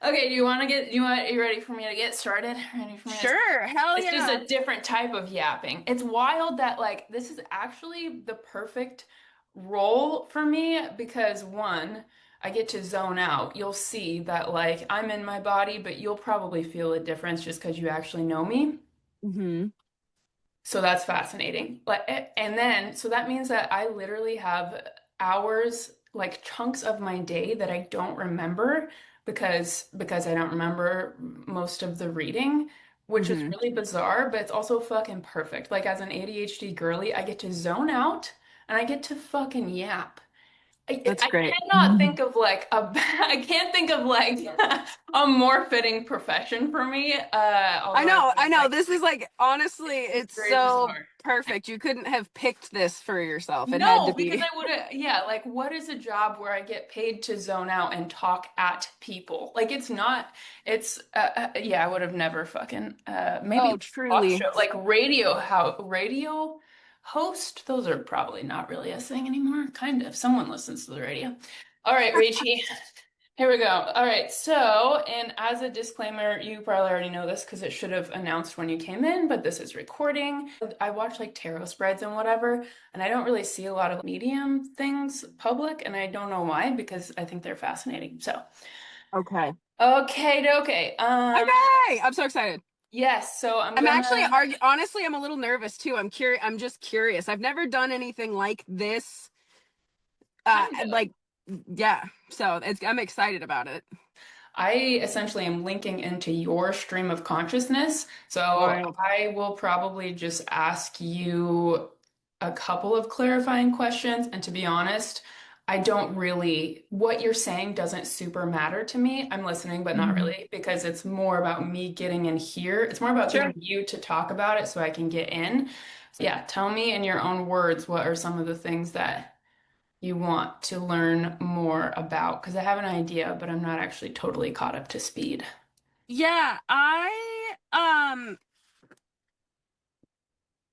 Okay, you ready for me to get started? Ready for me to Sure, hell It's just yeah. a different type of yapping. It's wild that like this is actually the perfect role for me because one, I get to zone out. You'll see that like I'm in my body, but you'll probably feel a difference just because you actually know me. Hmm. So that's fascinating. And then, so that means that I literally have hours, like chunks of my day that I don't remember because I don't remember most of the reading, which is Hmm. really bizarre, but it's also fucking perfect. Like as an ADHD girly, I get to zone out and I get to fucking yap. That's I great. cannot think of like a I can't think of like a more fitting profession for me. Although I I was know. like, This is like, honestly, it's it's very so bizarre. perfect. You couldn't have picked this for yourself. It had No, to because be. I would have, yeah, like what is a job where I get paid to zone out and talk at people? Like it's not, yeah, I would have never fucking, maybe Oh, like talk truly. show, like radio host, those are probably not really a thing anymore. Kind of. Someone listens to the radio. All right, Rachie. Here we go. All right. So, and as a disclaimer, you probably already know this because it should have announced when you came in, but this is recording. I watch like tarot spreads and whatever, and I don't really see a lot of medium things public, and I don't know why because I think they're fascinating. So, Okay. okay. Okay. I'm so excited. Yes. So I'm I'm actually gonna. honestly, I'm a little nervous too. I'm curious. I'm just curious. I've never done anything like this. Kind of. Like, yeah. So I'm excited about it. I essentially am linking into your stream of consciousness. So Wild. I will probably just ask you a couple of clarifying questions. And to be honest, I don't really, what you're saying doesn't super matter to me. I'm listening, but not Mhm. really, because it's more about me getting in here. It's more about Sure. getting you to talk about it so I can get in. So yeah, tell me in your own words, what are some of the things that you want to learn more about? Because I have an idea, but I'm not actually totally caught up to speed. Yeah,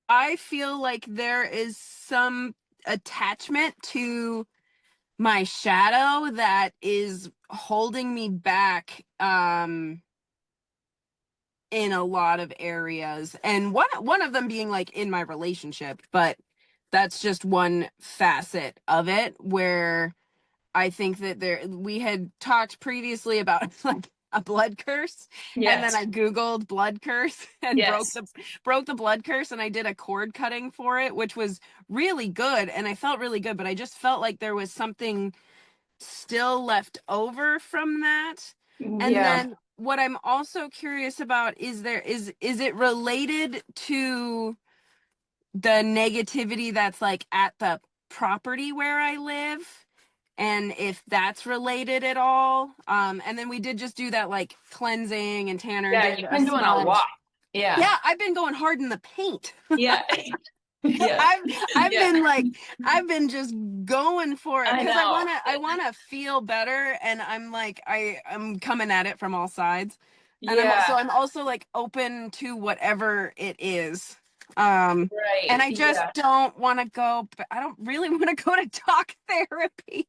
I feel like there is some attachment to my shadow that is holding me back in a lot of areas. And one of them being like in my relationship, but that's just one facet of it where I think that we had talked previously about like a blood curse, and then Yes. I Googled blood curse and Yes. broke the blood curse, and I did a cord cutting for it, which was really good, and I felt really good, but I just felt like there was something still left over from that. And Yeah. then what I'm also curious about is it related to the negativity that's like at the property where I live, and if that's related at all. And then we did just do that like cleansing, and Tanner Yeah, did you've a been doing a lot. smudge. Yeah. Yeah, I've been going hard in the paint. Yeah. Yeah. I've I've Yeah. been like I've been just going for it I because know. I wanna feel better, and I'm like I'm coming at it from all sides, and Yeah. I'm also like open to whatever it is. Um, and Right. I just Yeah. don't want to go. I don't really want to go to talk therapy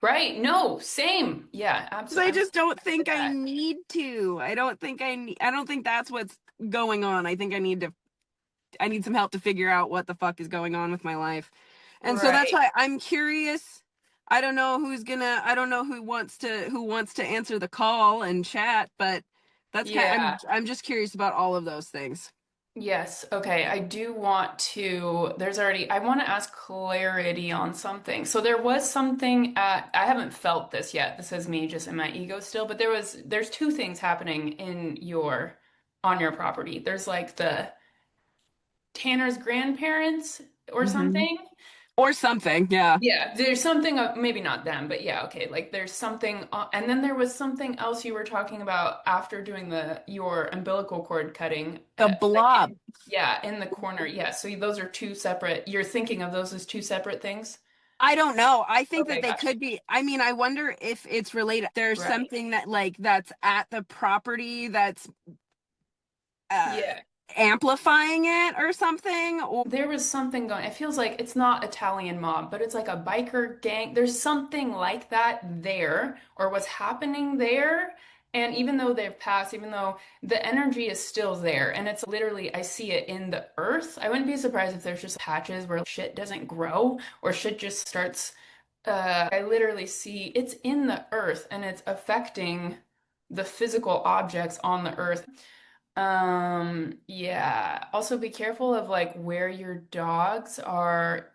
Right. No, same. Yeah, because I absolutely. just don't To think I that. need to. I don't think that's what's going on. I think I need some help to figure out what the fuck is going on with my life. And so that's Right. why I'm curious. I don't know who wants to answer the call and chat, but Yeah. I'm just curious about all of those things. Yes. Okay. I do want to, I want to ask clarity on something. So there was something I haven't felt this yet. This is me just in my ego still, but there's two things happening on your property. There's like the Tanner's grandparents or Hmm. something. Or something. Yeah. Yeah, there's something, maybe not them, but yeah, okay. Like there's something, and then there was something else you were talking about after doing your umbilical cord cutting. The Like blob. yeah, in the corner. Yeah, so those are two separate. You're thinking of those as two separate things. I don't know. I think that Okay, they gotcha. could be. I mean, I wonder if it's related. There's Right. something that like that's at the property that's uh Yeah. amplifying it or something. Or There was something going. It feels like it's not Italian mob, but it's like a biker gang. There's something like that there, or what's happening there. And even though they've passed, even though the energy is still there, and it's literally, I see it in the earth. I wouldn't be surprised if there's just patches where shit doesn't grow or shit just starts. I literally see it's in the earth and it's affecting the physical objects on the earth. Yeah. Also be careful of like where your dogs are.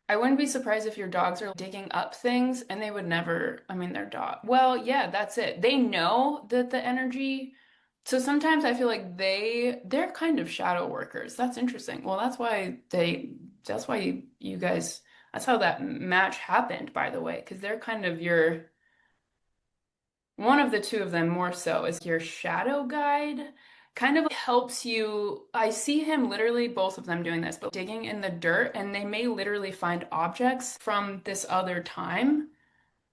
I wouldn't be surprised if your dogs are digging up things and they would never, I mean, their dog. Well, yeah, that's it. They know that the energy. So sometimes I feel like they're kind of shadow workers. That's interesting. Well, that's why you guys, that's how that match happened, by the way, because they're kind of your, one of the two of them more so is your shadow guide. Kind of helps you. I see him literally, both of them doing this, but digging in the dirt, and they may literally find objects from this other time,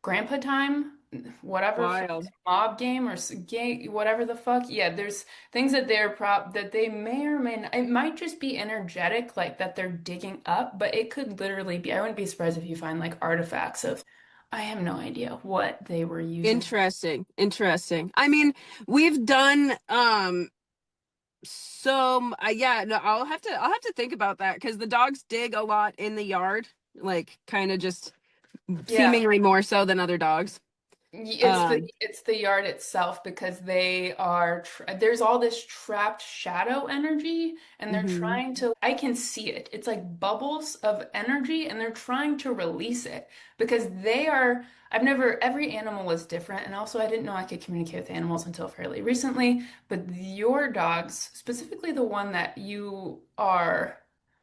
grandpa time, whatever, Wild. mob game or game, whatever the fuck. Yeah, there's things that they're that they may or may not. It might just be energetic, like that they're digging up, but it could literally be. I wouldn't be surprised if you find like artifacts of. I have no idea what they were using. Interesting. Interesting. I mean, we've done so yeah, no, I'll have to think about that because the dogs dig a lot in the yard, like kind of just Yeah. seemingly more so than other dogs. Um, It's the yard itself because they are there's all this trapped shadow energy and they're mhm. trying to I can see it. It's like bubbles of energy and they're trying to release it because they are I've never every animal is different and also I didn't know I could communicate with animals until fairly recently, but your dogs, specifically the one that you are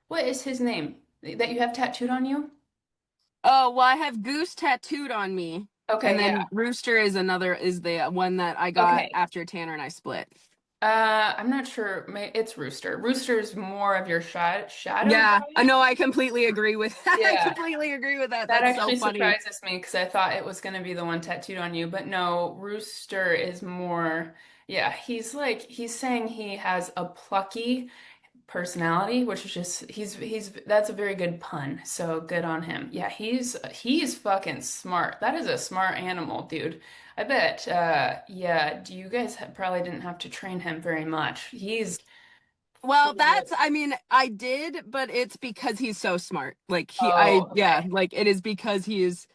what is his name that you have tattooed on you? Oh, well, I have Goose tattooed on me. And Okay, yeah. then Rooster is the one that I got Okay. after Tanner and I split. I'm not sure. It's Rooster. Rooster's more of your shadow Yeah, I guy. know I completely agree with that. I Yeah, completely agree with that. that That's so actually funny. surprises me because I thought it was going to be the one tattooed on you, but no, Rooster is more. Yeah, he's saying he has a plucky personality, which is just he's that's a very good pun. So good on him. Yeah, he's fucking smart. That is a smart animal, dude. I bet. Yeah. Do you guys probably didn't have to train him very much? He's Well, I mean, I did, but it's because he's so smart. oh, Yeah, okay. like it is because he is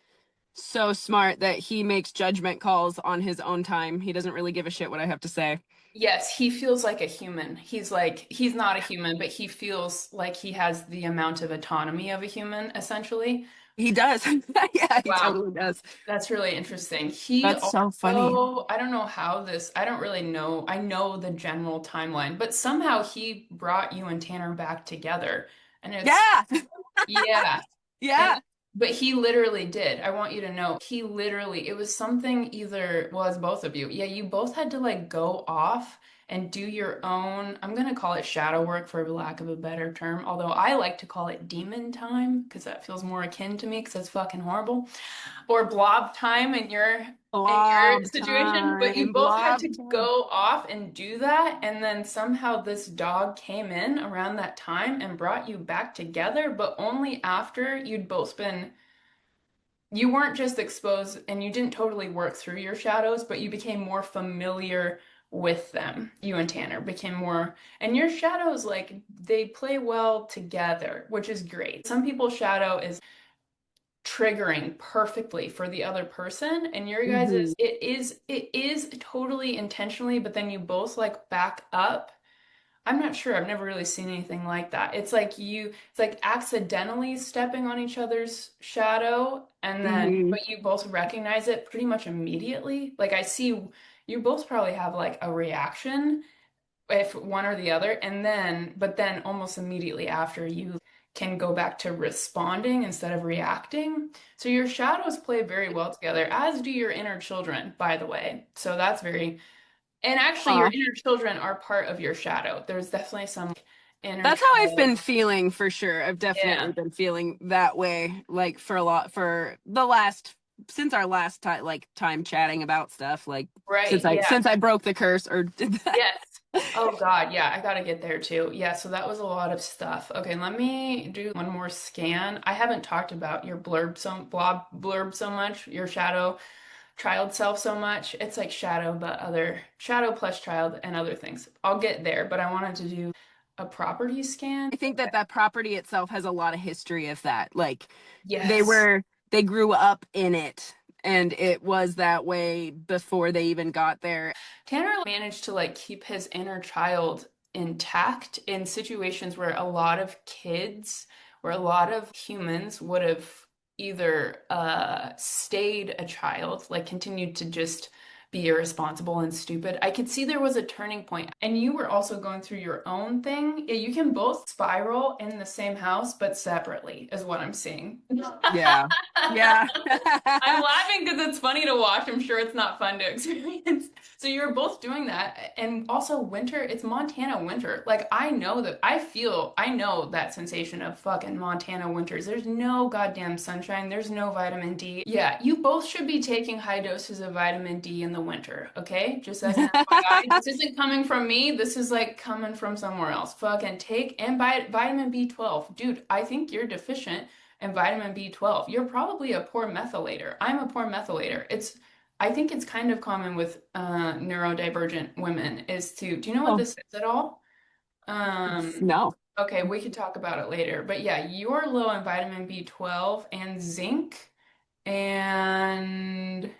so smart that he makes judgment calls on his own time. He doesn't really give a shit what I have to say. Yes, he feels like a human. He's not a human, but he feels like he has the amount of autonomy of a human, essentially. He does. Yeah, he Wow. totally does. That's really interesting. He That's so funny. also, I don't know how this, I don't really know. I know the general timeline, but somehow he brought you and Tanner back together. And it's, Yeah. yeah. And, Yeah. but he literally did. I want you to know, he literally, it was something either, well, it's both of you. Yeah, you both had to like go off and do your own, I'm gonna call it shadow work for lack of a better term, although I like to call it demon time because that feels more akin to me because it's fucking horrible or blob time in your Blob situation, but you time. both had Blob to time. go off and do that, and then somehow this dog came in around that time and brought you back together, but only after you'd both been you weren't just exposed and you didn't totally work through your shadows, but you became more familiar with them. You and Tanner became more, and your shadows like they play well together, which is great. Some people's shadow is triggering perfectly for the other person and your guys Hmm. is it is totally intentionally but then you both like back up. I'm not sure, I've never really seen anything like that. It's like accidentally stepping on each other's shadow and then Hmm. but you both recognize it pretty much immediately. Like I see you both probably have like a reaction if one or the other, and then, but then almost immediately after, you can go back to responding instead of reacting. So your shadows play very well together, as do your inner children, by the way. So that's very, and actually, your Aw. inner children are part of your shadow. There's definitely some inner That's how I've child. been feeling for sure. I've definitely Yeah, been feeling that way, like for the last since our last time time chatting about stuff, like right. Yeah. since I broke the curse or did that. Yes. Oh God, yeah, I gotta get there too. Yeah, so that was a lot of stuff. Okay, let me do one more scan. I haven't talked about your blob blurb so much, your shadow child self so much. It's like shadow, but other shadow plus child and other things. I'll get there, but I wanted to do a property scan. I think that that property itself has a lot of history of that. Like they Yes. were, they grew up in it and it was that way before they even got there. Tanner managed to like keep his inner child intact in situations where a lot of kids, where a lot of humans would have either stayed a child, like continued to just be irresponsible and stupid. I could see there was a turning point, and you were also going through your own thing. Yeah, you can both spiral in the same house, but separately, is what I'm seeing. Yeah. Yeah. I'm laughing because it's funny to watch. I'm sure it's not fun to experience. So you're both doing that. And also winter, it's Montana winter. Like I know that I know that sensation of fucking Montana winters. There's no goddamn sunshine. There's no vitamin D. Yeah, you both should be taking high doses of vitamin D in the winter, okay? Just as an FYI. This isn't coming from me. This is like coming from somewhere else. Fucking take and vitamin B12. Dude, I think you're deficient and vitamin B12. You're probably a poor methylator. I'm a poor methylator. I think it's kind of common with neurodivergent women is to, do you know what Oh, this is at all? Um, no. okay, we could talk about it later. But yeah, you're low in vitamin B12 and zinc, and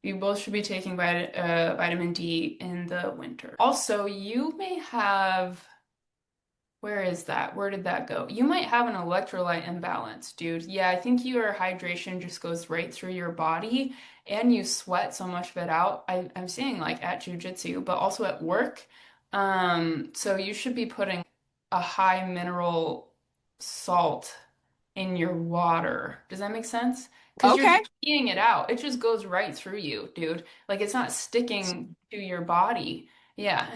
you both should be taking vitamin D in the winter. Also, you may have where is that? Where did that go? You might have an electrolyte imbalance, dude. Yeah, I think your hydration just goes right through your body and you sweat so much of it out. I'm seeing like at jiu-jitsu, but also at work. So you should be putting a high mineral salt in your water. Does that make sense? Because you're Okay. just peeing it out. It just goes right through you, dude. Like it's not sticking to your body. Yeah,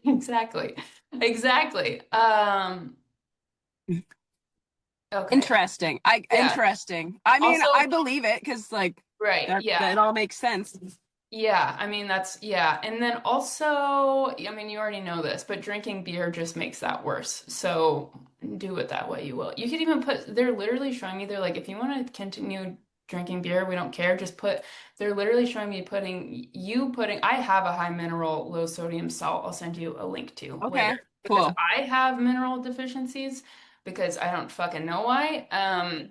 exactly. Exactly. Okay. Interesting. Yeah. Interesting. I mean, Also, I believe it because like right. that Yeah. it all makes sense. Yeah. I mean, that's, yeah. And then also, I mean, you already know this, but drinking beer just makes that worse. So do it that way you will. You could even put, they're literally showing me, they're like, if you want to continue drinking beer, we don't care. Just put, they're literally showing me I have a high mineral, low sodium salt. I'll send you a link to later Okay. because Cool. I have mineral deficiencies because I don't fucking know why.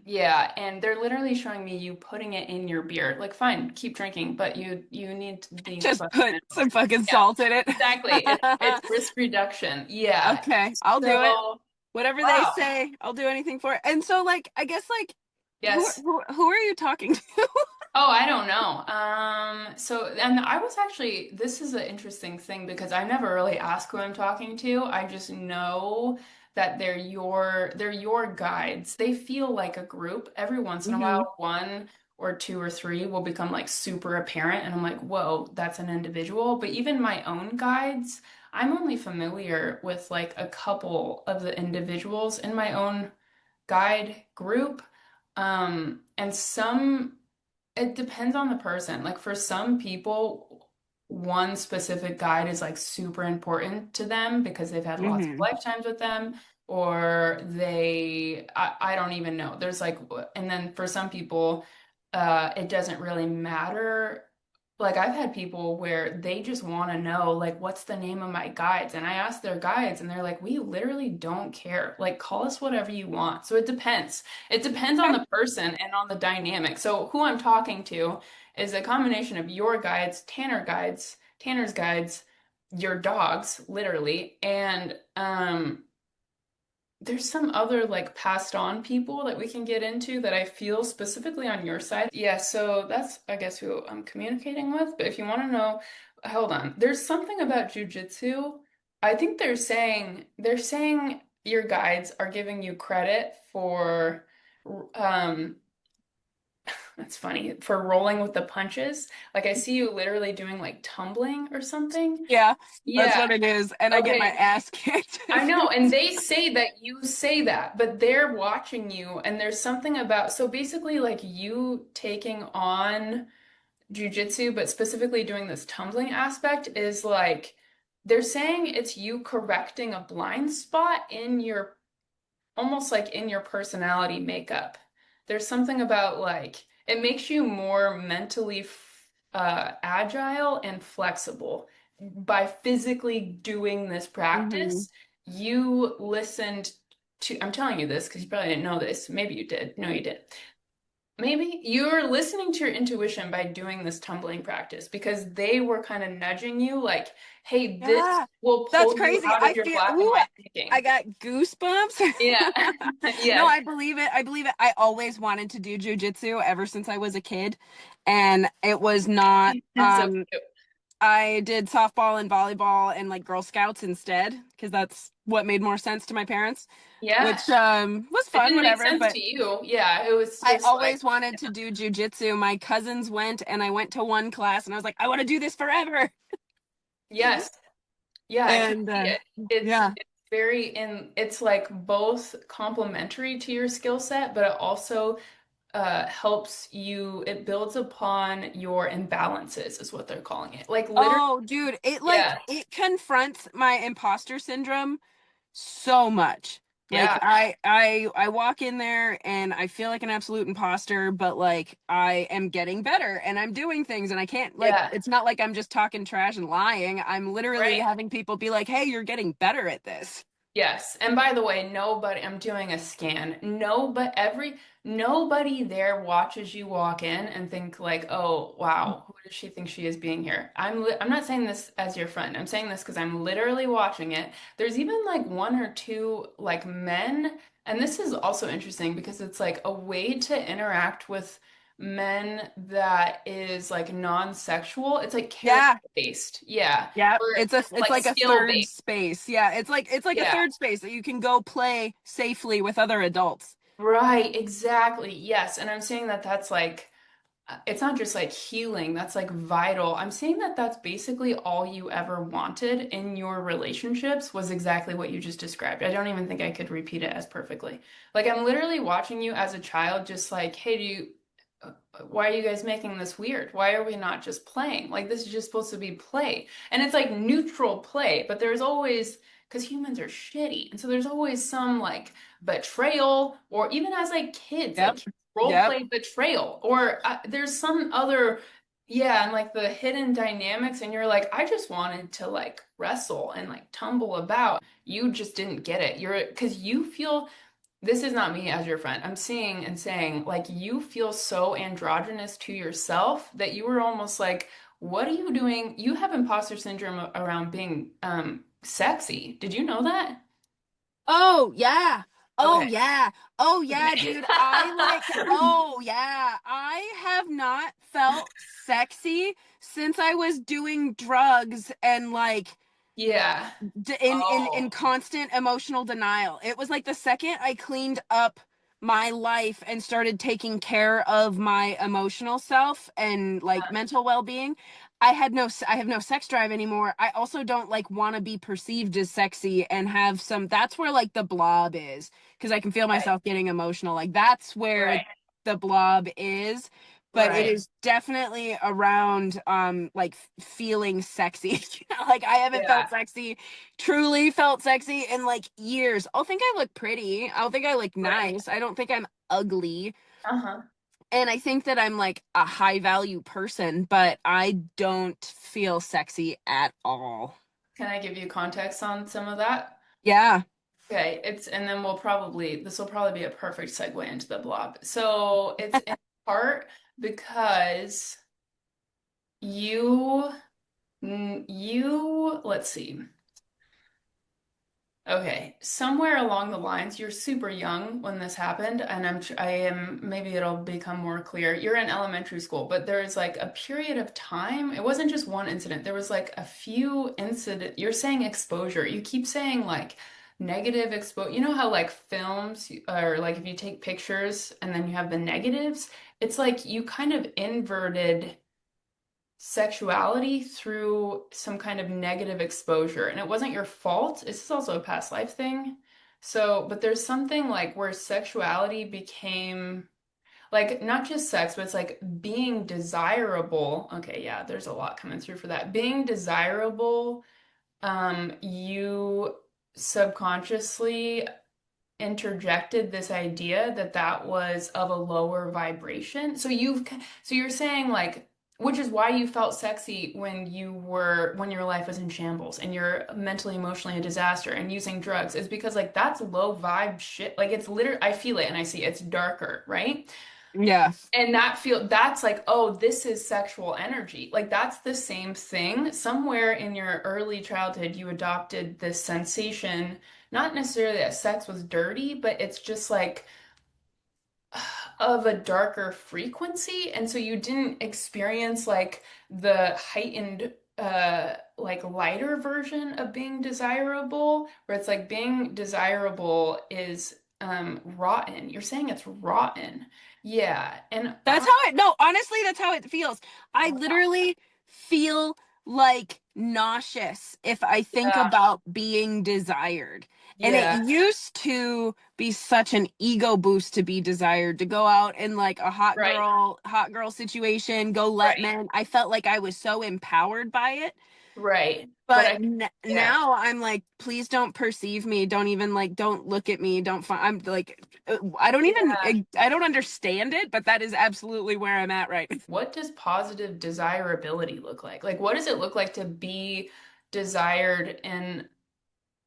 Yeah, and they're literally showing me you putting it in your beer. Like, fine, keep drinking, but you need these Just fucking put some minerals. fucking Yeah, salt in it. exactly. It's risk reduction. Yeah. Okay, I'll do it. So, Whatever they wow. say, I'll do anything for it. And so like I guess like Yes. who are you talking to? Oh, I don't know. So, and I was actually, this is an interesting thing because I never really ask who I'm talking to. I just know that they're your guides. They feel like a group. Every once in a Hmm. while, one or two or three will become like super apparent, and I'm like, whoa, that's an individual. But even my own guides, I'm only familiar with like a couple of the individuals in my own guide group. And some it depends on the person. Like for some people, one specific guide is like super important to them because they've had lots of Hmm. lifetimes with them, or I don't even know. There's like, and then for some people, it doesn't really matter. Like I've had people where they just want to know like what's the name of my guides and I ask their guides and they're like we literally don't care. Like call us whatever you want. So it depends. It depends on Okay. the person and on the dynamic. So who I'm talking to is a combination of your guides, Tanner's guides, your dogs, literally, and there's some other like passed on people that we can get into that I feel specifically on your side. Yeah, so that's I guess who I'm communicating with. But if you want to know, hold on. There's something about jujitsu. I think they're saying your guides are giving you credit for um that's funny for rolling with the punches. Like I see you literally doing like tumbling or something. Yeah, that's Yeah. what it is. And I get my Okay. ass kicked. I know, and they say that you say that, but they're watching you, and there's something about, so basically, like you taking on jujitsu, but specifically doing this tumbling aspect is like they're saying it's you correcting a blind spot in your almost like in your personality makeup. There's something about like it makes you more mentally agile and flexible. By physically doing this Hmm. practice, you listened to, I'm telling you this because you probably didn't know this. Maybe you did. No, you did. Maybe you're listening to your intuition by doing this tumbling practice because they were kind of nudging you, like, hey, this Yeah, will that's pull you crazy. out I of your feel, black and ooh, white I thinking. got goosebumps. Yeah. No, Yes. I believe it. I believe it. I always wanted to do jujitsu ever since I was a kid, and it was not. That's so cute. I did softball and volleyball and like Girl Scouts instead because that's what made more sense to my parents, Yeah. which was It fun, didn't make whatever. sense But to you. Yeah. It was I just like, always wanted to do jujitsu. My cousins went, and I went to one class, and I was like, I want to do this forever. yes. Yeah, I can And see it. It's yeah. it's very in it's like both complementary to your skill set, but it also helps you, it builds upon your imbalances, is what they're calling it. Like literally, Oh, dude, yeah, it confronts my imposter syndrome so much. Like yeah, I walk in there and I feel like an absolute imposter, but like I am getting better and I'm doing things and I can't like yeah. it's not like I'm just talking trash and lying. I'm literally Right? having people be like, "Hey, you're getting better at this." Yes. And by the way, nobody, I'm doing a scan. No, but nobody there watches you walk in and think like, "Oh, wow, who does she think she is being here?" I'm not saying this as your friend. I'm saying this because I'm literally watching it. There's even like one or two like men, and this is also interesting because it's like a way to interact with men that is like non-sexual. It's like character Yeah. based. Yeah. Yeah, Or it's like like a skill third based. space. Yeah, it's like a Yeah. third space that you can go play safely with other adults. Right, exactly. Yes. And I'm saying that that's like, it's not just like healing, that's like vital. I'm saying that that's basically all you ever wanted in your relationships was exactly what you just described. I don't even think I could repeat it as perfectly. Like, I'm literally watching you as a child, just like, hey, uh, why are you guys making this weird? Why are we not just playing? Like, this is just supposed to be play. And it's like neutral play, but there's always, because humans are shitty. And so there's always some like betrayal, or even as like kids, Yep. like role Yep. play betrayal, or there's some other, yeah, and like the hidden dynamics. And you're like, I just wanted to like wrestle and like tumble about. You just didn't get it. You're, because you feel, this is not me as your friend. I'm seeing and saying, like, you feel so androgynous to yourself that you were almost like, what are you doing? You have imposter syndrome around being sexy. Did you know that? Oh yeah. Oh Okay. yeah. Oh yeah, Okay. dude. I like oh yeah. I have not felt sexy since I was doing drugs and like Yeah. in Oh, constant emotional denial. It was like the second I cleaned up my life and started taking care of my emotional self and like mental well-being, I have no sex drive anymore. I also don't like want to be perceived as sexy and have some that's where like the blob is because I can feel right, myself getting emotional. Like that's where right, the blob is, but it right. is definitely around like feeling sexy. Like I haven't Yeah. felt sexy, truly felt sexy in like years. I'll think I look pretty. I'll think I look Right. nice. I don't think I'm ugly. Uh-huh. And I think that I'm like a high value person, but I don't feel sexy at all. Can I give you context on some of that? Yeah. Okay, and then this will probably be a perfect segue into the blob. So it's in part because you, let's see. Okay, somewhere along the lines, you're super young when this happened, and I am, maybe it'll become more clear. You're in elementary school, but there is like a period of time. It wasn't just one incident. There was like a few incident. You're saying exposure. You keep saying like negative exposure. You know how like films or like if you take pictures and then you have the negatives, it's like you kind of inverted sexuality through some kind of negative exposure. And it wasn't your fault. This is also a past life thing. So, but there's something like where sexuality became like not just sex, but it's like being desirable. Okay, yeah, there's a lot coming through for that. Being desirable, you subconsciously interjected this idea that that was of a lower vibration. So you're saying like which is why you felt sexy when your life was in shambles and you're mentally, emotionally a disaster and using drugs is because like that's low vibe shit. Like it's literally, I feel it and I see it's darker, right? Yeah. And that's like, oh, this is sexual energy. Like that's the same thing. Somewhere in your early childhood, you adopted this sensation, not necessarily that sex was dirty, but it's just like of a darker frequency. And so you didn't experience like the heightened like lighter version of being desirable, where it's like being desirable is rotten. You're saying it's rotten. Yeah. And That's how it, no, honestly, that's how it feels. I literally feel like nauseous if I think yeah, about being desired. And it yeah, used to be such an ego boost to be desired, to go out in like a right, hot girl situation, go let right, men. I felt like I was so empowered by it. right. But But I yeah. now I'm like, please don't perceive me. Don't even like, don't look at me. Don't find, I'm like, I don't even, Yeah. I don't understand it, but that is absolutely where I'm at right. What does positive desirability look like? Like, what does it look like to be desired in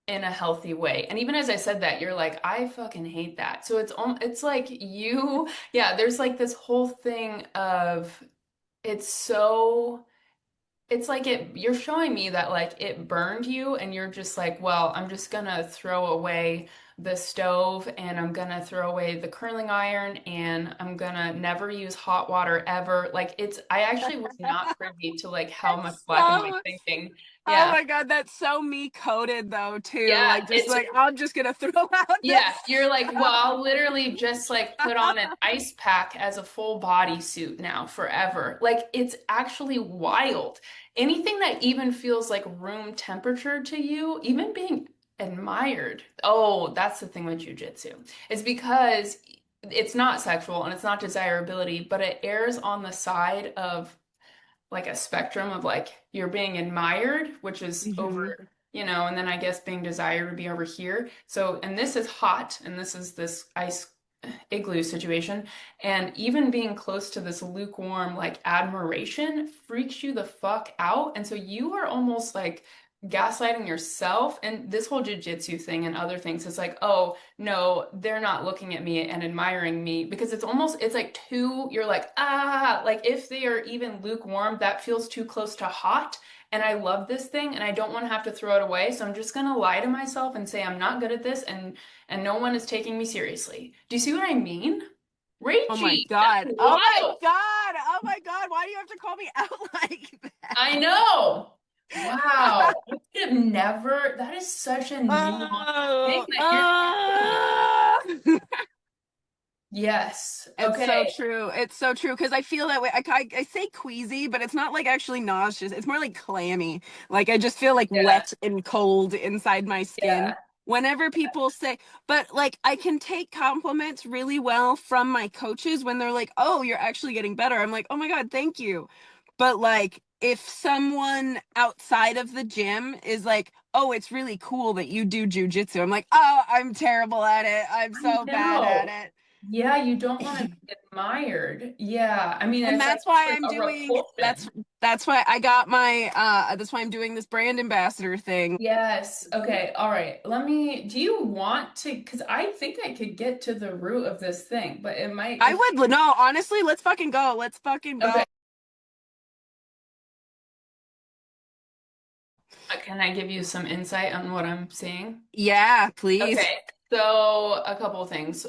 a healthy way? And even as I said that, you're like, I fucking hate that. So it's like you, yeah, there's like this whole thing of it's so it's like you're showing me that like it burned you and you're just like, well, I'm just gonna throw away the stove and I'm gonna throw away the curling iron and I'm gonna never use hot water ever. Like I actually was not privy to like how much It's black and white so, thinking. oh Yeah. my God, that's so me coded though, too. Yeah, Like, just it's like, I'm just gonna throw out yeah, this you're like, well, I'll stuff. literally just like put on an ice pack as a full body suit now forever. Like it's actually wild. Anything that even feels like room temperature to you, even being admired. Oh, that's the thing with jiu-jitsu. It's because it's not sexual and it's not desirability, but it errs on the side of like a spectrum of like you're being admired, which is Hmm. over, and then I guess being desired would be over here. So, and this is hot, and this is this ice igloo situation. And even being close to this lukewarm, like admiration freaks you the fuck out. And so you are almost like gaslighting yourself. And this whole jujitsu thing and other things is like, oh, no, they're not looking at me and admiring me because it's like you're like, like if they are even lukewarm, that feels too close to hot. And I love this thing and I don't want to have to throw it away. So I'm just gonna lie to myself and say I'm not good at this and no one is taking me seriously. Do you see what I mean? Oh my Rachie, that's God. Oh my wild. God. Oh my God. Why do you have to call me out like I that? know. Wow. I could have never, that is such a nuanced thing Oh, that you're saying. oh. Yes. It's so Okay. true. It's so true because I feel that way. I say queasy, but it's not like actually nauseous. It's more like clammy. Like I just feel like Yeah. wet and cold inside my skin. Yeah. Whenever people say, but like I can take compliments really well from my coaches when they're like, "Oh, you're actually getting better." I'm like, "Oh my God, thank you." But like if someone outside of the gym is like, "Oh, it's really cool that you do jujitsu," I'm like, "Oh, I'm terrible at it. I'm I so bad know. at Yeah, you don't want to it." be admired. Yeah. I mean, And it's like that's why like I'm a doing repulsion. that's why I got my that's why I'm doing this brand ambassador thing. Yes. Okay. All right. Do you want to, because I think I could get to the root of this thing, but it might, I would no, honestly, let's fucking go. Let's fucking okay. go. Can I give you some insight on what I'm seeing? Yeah, please. Okay. So a couple of things.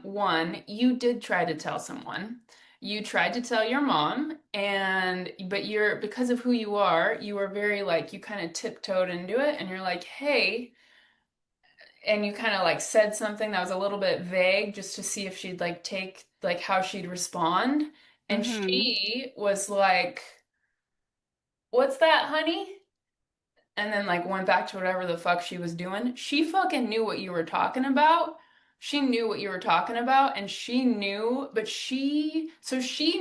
One, you did try to tell someone. You tried to tell your mom, but because of who you were very like, you kind of tiptoed into it, and you're like, hey, and you kind of like said something that was a little bit vague just to see if she'd like take like how she'd respond. And Mm-hmm. she was like, what's that, honey? And then like went back to whatever the fuck she was doing. She fucking knew what you were talking about. She knew what you were talking about and she knew, but she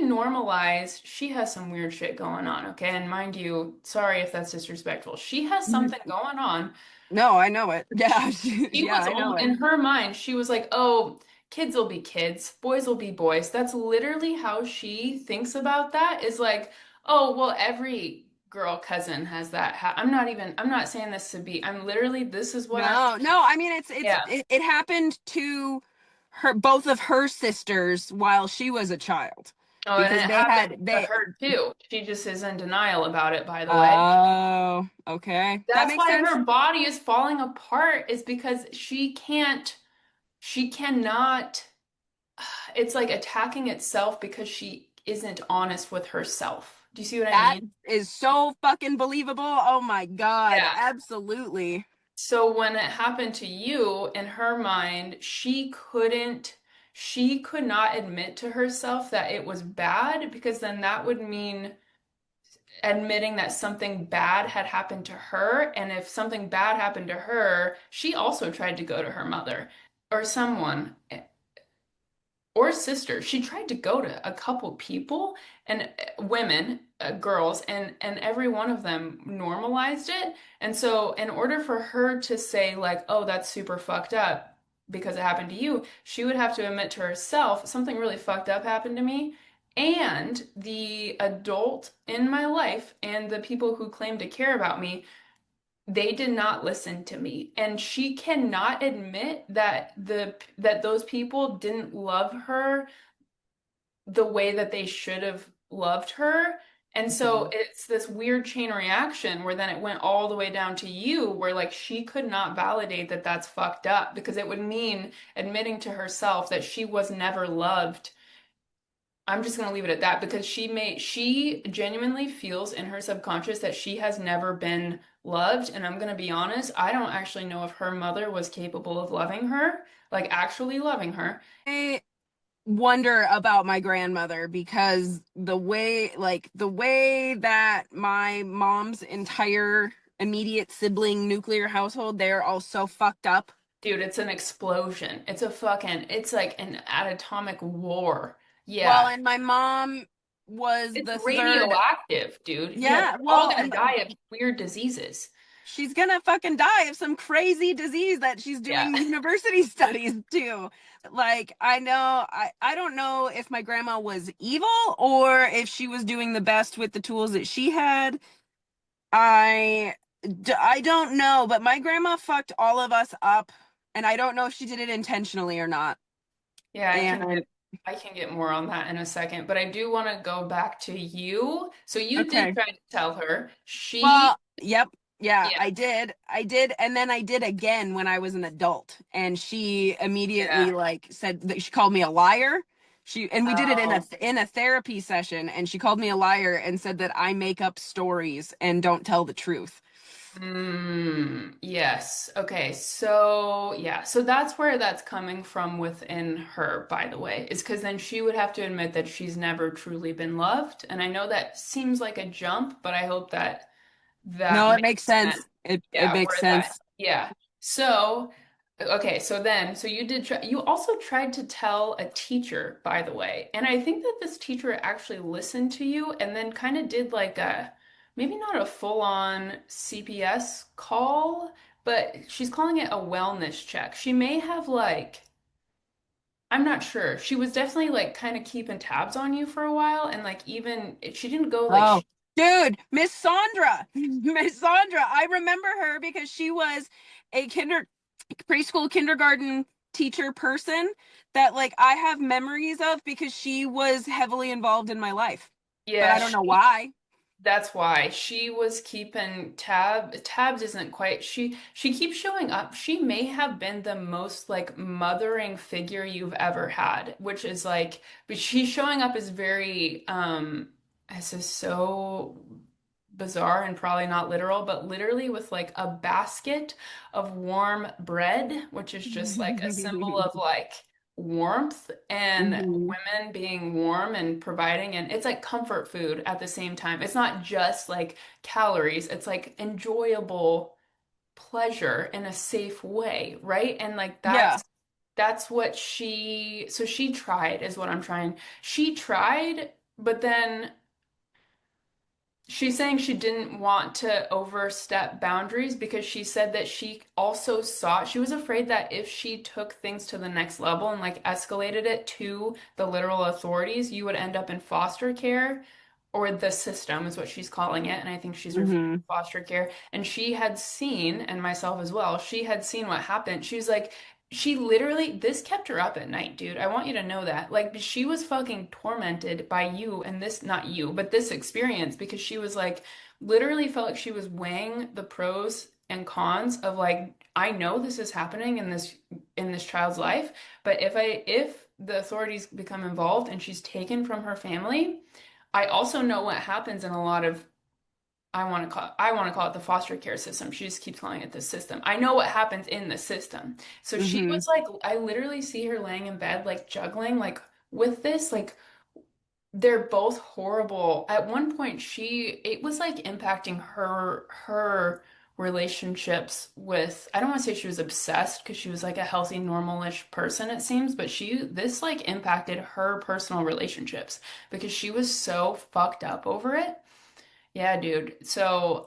normalized, she has some weird shit going on, okay? And mind you, sorry if that's disrespectful. She has something going on. No, I know it. She, Yeah. she Yeah, was I know it. in her mind, she was like, "Oh, kids will be kids, boys will be boys. That's literally how she thinks about that is like, oh, well, every girl cousin has that. I'm not saying this to be, I'm literally, this is what I'm, No, no, I mean yeah. it happened to her, both of her sisters while she was a child, Oh, and because it they happened had to they her too. She just is in denial about it, by the way. Oh, okay. That That's makes why sense. her body is falling apart, is because she cannot, it's like attacking itself because she isn't honest with herself. Do you see what I That mean? is so fucking believable. Oh my God. Yeah. Absolutely. So when it happened to you, in her mind, she could not admit to herself that it was bad because then that would mean admitting that something bad had happened to her. And if something bad happened to her, she also tried to go to her mother or someone or sister. She tried to go to a couple people and women, girls, and every one of them normalized it. And so, in order for her to say, like, oh, that's super fucked up because it happened to you, she would have to admit to herself, something really fucked up happened to me. And the adult in my life and the people who claim to care about me, they did not listen to me. And she cannot admit that those people didn't love her the way that they should have loved her. And so Mhm. it's this weird chain reaction where then it went all the way down to you, where like she could not validate that that's fucked up because it would mean admitting to herself that she was never loved. I'm just going to leave it at that because she genuinely feels in her subconscious that she has never been loved. And I'm going to be honest, I don't actually know if her mother was capable of loving her, like actually loving her. I wonder about my grandmother, because the way that my mom's entire immediate sibling nuclear household, they're all so fucked up. Dude, it's an explosion. It's like an atomic war. Well, Yeah. and my mom was It's the third. radioactive, dude. Yeah, Yeah, they're all well, gonna and die of weird diseases. she's gonna fucking die of some crazy disease that she's Yeah. doing university studies to. Like, I don't know if my grandma was evil or if she was doing the best with the tools that she had. I I don't know, but my grandma fucked all of us up, and I don't know if she did it intentionally or not. Yeah, And I can get more on that in a second, but I do want to go back to you. So you did okay. try to tell her. She Well, yep. Yeah, Yeah, I did. I did, and then I did again when I was an adult. And she immediately yeah. like said that she called me a liar. And we did it Oh. in a therapy session, and she called me a liar and said that I make up stories and don't tell the truth. Yes. Okay. So, yeah. So that's where that's coming from within her, by the way, is because then she would have to admit that she's never truly been loved. And I know that seems like a jump, but I hope that No, that it makes makes sense. sense. It Yeah, makes where that, sense. yeah. So, okay, so you did try, you also tried to tell a teacher, by the way. And I think that this teacher actually listened to you and then kind of did like a, maybe not a full-on CPS call, but she's calling it a wellness check. She may have like, I'm not sure. She was definitely like kind of keeping tabs on you for a while and like even she didn't go like Oh, dude, Miss Sandra. Miss Sandra. I remember her because she was a preschool kindergarten teacher person that like I have memories of because she was heavily involved in my life. But yeah, I don't know why. that's why she was keeping tabs isn't quite she keeps showing up. She may have been the most like mothering figure you've ever had, which is like but she's showing up as very this is so bizarre and probably not literal, but literally with like a basket of warm bread, which is just like a symbol of like warmth and Mhm. women being warm and providing, and it's like comfort food at the same time. It's not just like calories, it's like enjoyable pleasure in a safe way, right? And like Yeah. that's what so she tried is what I'm trying. She tried, but then She's saying she didn't want to overstep boundaries because she said that she also saw, she was afraid that if she took things to the next level and like escalated it to the literal authorities, you would end up in foster care, or the system is what she's calling it. And I think she's referring Mm-hmm. to foster care. And she had seen, and myself as well, she had seen what happened. She was like, she literally, this kept her up at night, dude. I want you to know that. Like, she was fucking tormented by you and this, not you, but this experience because she was like, literally felt like she was weighing the pros and cons of like, I know this is happening in this child's life, but if the authorities become involved and she's taken from her family, I also know what happens in a lot of I want to call it the foster care system. She just keeps calling it the system. I know what happens in the system. So she Mm-hmm. was like, I literally see her laying in bed, like juggling, like with this, like they're both horrible. At one point, it was like impacting her relationships with, I don't want to say she was obsessed because she was like a healthy, normalish person, it seems, but this like impacted her personal relationships because she was so fucked up over it. Yeah, dude. So,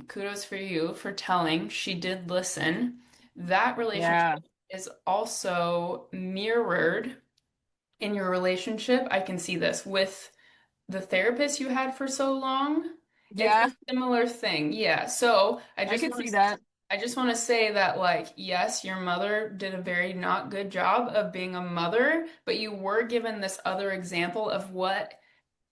kudos for you for telling. She did listen. That relationship Yeah. is also mirrored in your relationship. I can see this with the therapist you had for so long. It's a Yeah, similar thing. Yeah. So, I could see that. I just want to say that like, yes, your mother did a very not good job of being a mother, but you were given this other example of what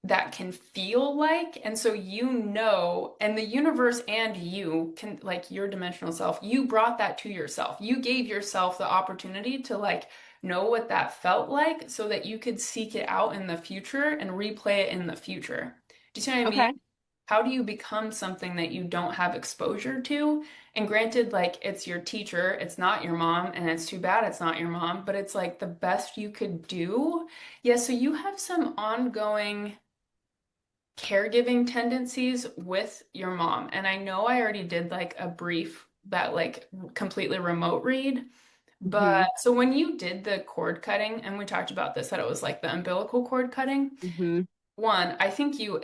that can feel like. And so you know, and the universe and you can, like your dimensional self, you brought that to yourself. You gave yourself the opportunity to like know what that felt like so that you could seek it out in the future and replay it in the future. Do you see what I mean? Okay. How do you become something that you don't have exposure to? And granted, like it's your teacher, it's not your mom, and it's too bad it's not your mom, but it's like the best you could do. Yeah, so you have some ongoing caregiving tendencies with your mom. And I know I already did like a brief that like completely remote read, Mm-hmm. but so when you did the cord cutting, and we talked about this, that it was like the umbilical cord cutting, Mm-hmm. one, I think you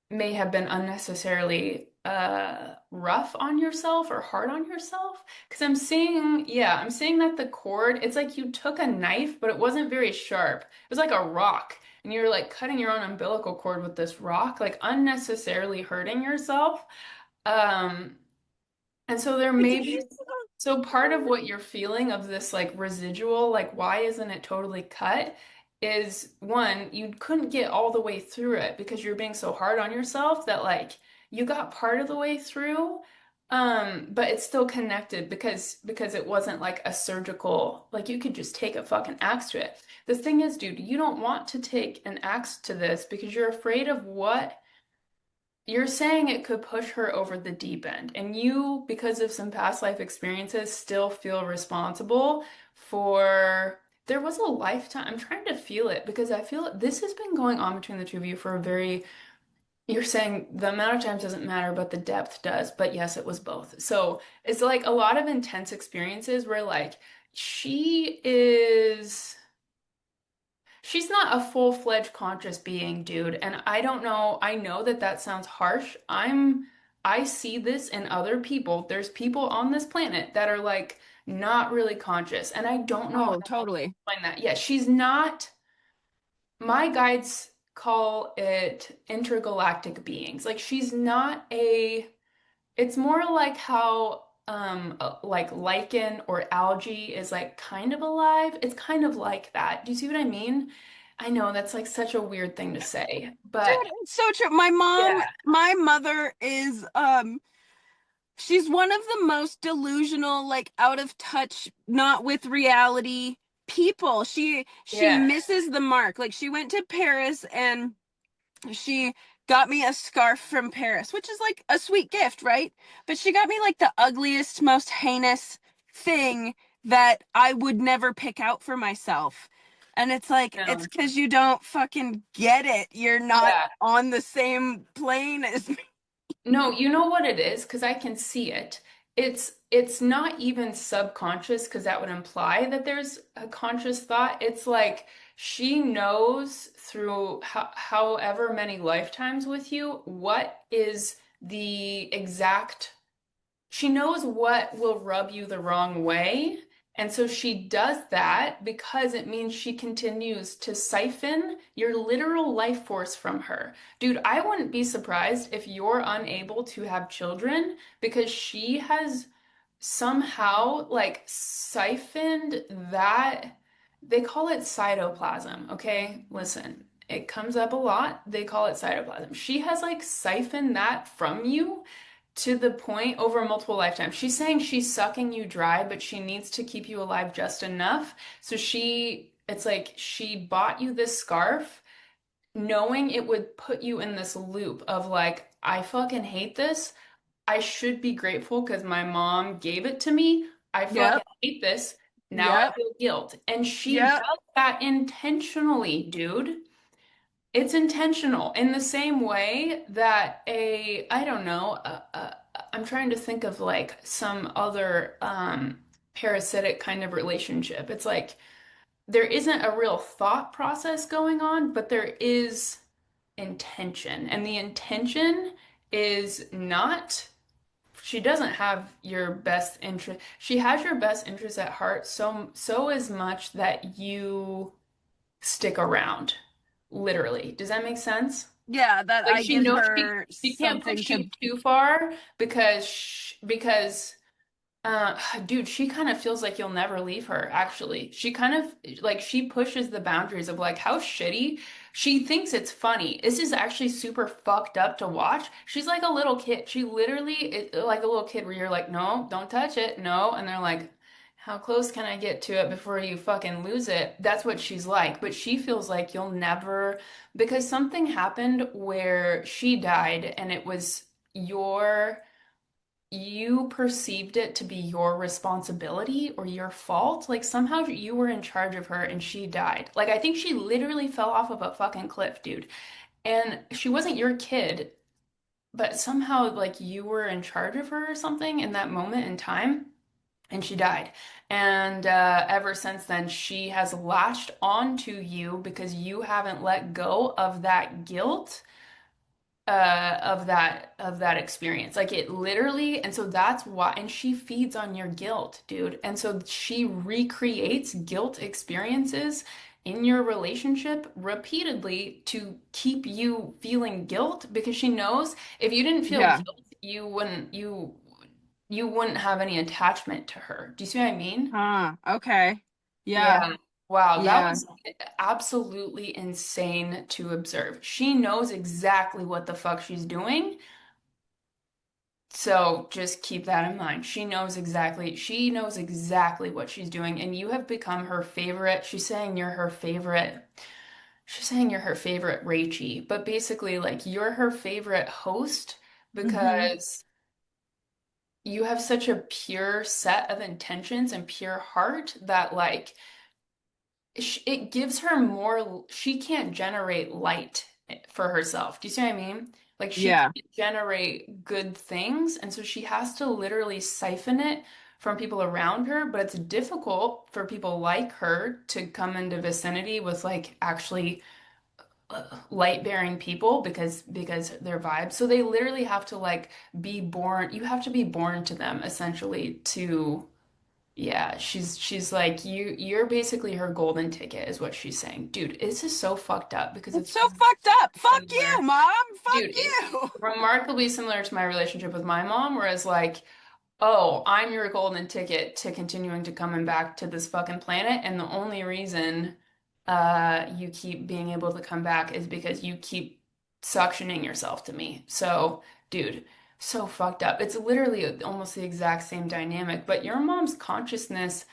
may have been unnecessarily rough on yourself or hard on yourself because I'm seeing that the cord, it's like you took a knife but it wasn't very sharp. It was like a rock and you're like cutting your own umbilical cord with this rock, like unnecessarily hurting yourself. um and so there may be, so part of what you're feeling of this like residual, like why isn't it totally cut, is one, you couldn't get all the way through it because you're being so hard on yourself that like you got part of the way through, but it's still connected because it wasn't like a surgical, like you could just take a fucking axe to it. The thing is, dude, you don't want to take an axe to this because you're afraid of what you're saying. It could push her over the deep end, and you, because of some past life experiences, still feel responsible for. There was a lifetime. I'm trying to feel it because I feel this has been going on between the two of you for a very. You're saying the amount of times doesn't matter, but the depth does. But yes, it was both. So it's like a lot of intense experiences where like she is. She's not a full-fledged conscious being, dude. And I don't know, I know that that sounds harsh. I see this in other people. There's people on this planet that are like not really conscious. And I don't know Oh, how to totally. explain that. Yeah, she's not, my guides call it intergalactic beings. Like she's not a, it's more like how like lichen or algae is like kind of alive. It's kind of like that. Do you see what I mean? I know that's like such a weird thing to say, Dude, but it's so true. yeah, My mother is she's one of the most delusional, like out of touch, not with reality people. She yeah, misses the mark. Like she went to Paris and she got me a scarf from Paris, which is like a sweet gift, right? But she got me like the ugliest, most heinous thing that I would never pick out for myself. And it's like, it's no, because you don't fucking get it. You're not yeah. on the same plane as me. No, you know what it is? Because I can see it. It's not even subconscious because that would imply that there's a conscious thought. It's like She knows through however many lifetimes with you what is the exact she knows what will rub you the wrong way. And so she does that because it means she continues to siphon your literal life force from her. Dude, I wouldn't be surprised if you're unable to have children because she has somehow like siphoned that. They call it cytoplasm, okay? Listen, it comes up a lot. They call it cytoplasm. She has like siphoned that from you to the point over multiple lifetimes. She's saying she's sucking you dry, but she needs to keep you alive just enough. So it's like she bought you this scarf knowing it would put you in this loop of like, I fucking hate this. I should be grateful because my mom gave it to me. I fucking Yep. hate this. Now I Yep. feel guilt. And she Yep. does that intentionally, dude. It's intentional in the same way that I don't know, I'm trying to think of like some other parasitic kind of relationship. It's like there isn't a real thought process going on, but there is intention. And the intention is not, she doesn't have your best interest. She has your best interest at heart so as much that you stick around. Literally. Does that make sense? Yeah, that Like I she give knows her she can't something push you to. too far because uh dude, she kind of feels like you'll never leave her, actually. She kind of like she pushes the boundaries of like how shitty. She thinks it's funny. This is actually super fucked up to watch. She's like a little kid. She literally is like a little kid where you're like, no, don't touch it, no. And they're like, how close can I get to it before you fucking lose it? That's what she's like. But she feels like you'll never, because something happened where she died and it was your you perceived it to be your responsibility or your fault. Like somehow you were in charge of her and she died. Like I think she literally fell off of a fucking cliff, dude. And she wasn't your kid, but somehow like you were in charge of her or something in that moment in time and she died. And ever since then, she has latched onto you because you haven't let go of that guilt of that experience. Like it literally, and so that's why, and she feeds on your guilt, dude. And so she recreates guilt experiences in your relationship repeatedly to keep you feeling guilt because she knows if you didn't feel Yeah. guilt, you wouldn't have any attachment to her. Do you see what I mean? Okay. Yeah. Yeah. Wow, that Yeah. was absolutely insane to observe. She knows exactly what the fuck she's doing. So just keep that in mind. She knows exactly what she's doing, and you have become her favorite. She's saying you're her favorite. She's saying you're her favorite Rachie, but basically, like, you're her favorite host Mm-hmm. because you have such a pure set of intentions and pure heart that, like, it gives her more, she can't generate light for herself. Do you see what I mean? Like she Yeah. can't generate good things, and so she has to literally siphon it from people around her, but it's difficult for people like her to come into vicinity with like actually light-bearing people because their vibes. So they literally have to like be born, you have to be born to them essentially to yeah, she's like you're basically her golden ticket is what she's saying. Dude, this is so fucked up because It's it's so fucked up. Fuck similar. you, mom. Fuck Dude, it's you. remarkably similar to my relationship with my mom, whereas like, oh, I'm your golden ticket to continuing to coming back to this fucking planet, and the only reason you keep being able to come back is because you keep suctioning yourself to me. So, dude, so fucked up. It's literally almost the exact same dynamic, but your mom's consciousness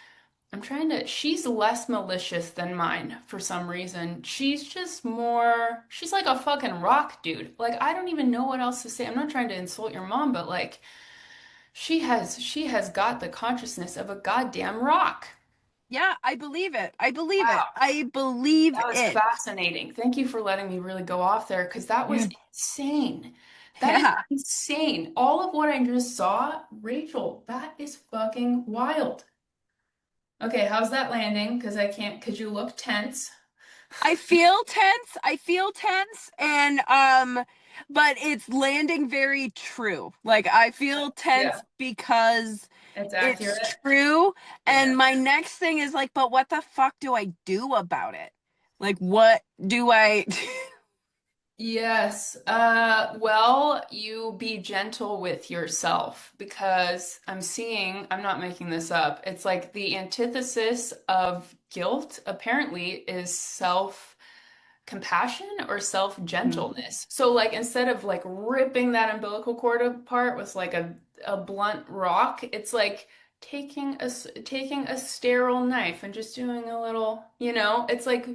she's less malicious than mine for some reason. She's just more, she's like a fucking rock, dude. Like, I don't even know what else to say. I'm not trying to insult your mom, but like, she has got the consciousness of a goddamn rock. Yeah, I believe it. I believe it. Wow. I believe That was it. fascinating. Thank you for letting me really go off there because that was Yeah. insane. That is Yeah. insane. All of what I just saw, Rachel, that is fucking wild. Okay, how's that landing? Because I can't, because you look tense. I feel tense. I feel tense and but it's landing very true. Like I feel Yeah, tense because it's it's accurate. true. Yeah. And my next thing is like, but what the fuck do I do about it? Like what do I Yes. Well, you be gentle with yourself because I'm not making this up. It's like the antithesis of guilt apparently is self-compassion or Mhm. self-gentleness. So like instead of like ripping that umbilical cord apart with like a blunt rock, it's like taking a sterile knife and just doing a little, it's like